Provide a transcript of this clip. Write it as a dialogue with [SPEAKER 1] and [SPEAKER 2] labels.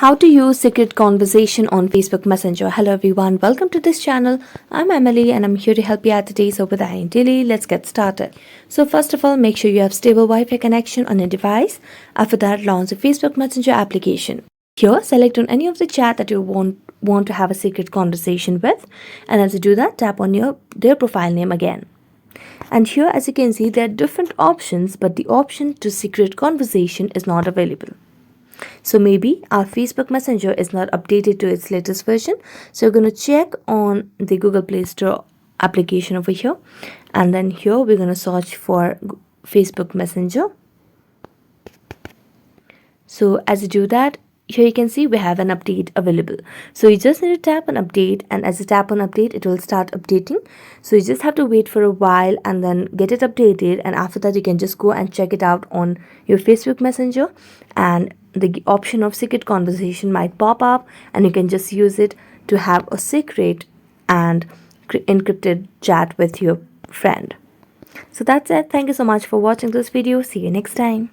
[SPEAKER 1] How to use secret conversation on Facebook Messenger. Hello everyone, welcome to this channel. I'm Emily and I'm here to help you out today. So with that daily, let's get started. So first of all, make sure you have stable Wi-Fi connection on your device. After that, launch the Facebook Messenger application. Here, select on any of the chat that you want to have a secret conversation with, and as you do that, tap on their profile name again. And here, as you can see, there are different options, but the option to secret conversation is not available. So maybe our Facebook Messenger is not updated to its latest version. So we're going to check on the Google Play Store application over here. And then here we're going to search for Facebook Messenger. So as you do that, here you can see we have an update available. So you just need to tap on update, and as you tap on update, it will start updating. So you just have to wait for a while and then get it updated, and after that you can just go and check it out on your Facebook Messenger, and the option of secret conversation might pop up and you can just use it to have a secret and encrypted chat with your friend. So that's it. Thank you so much for watching this video. See you next time.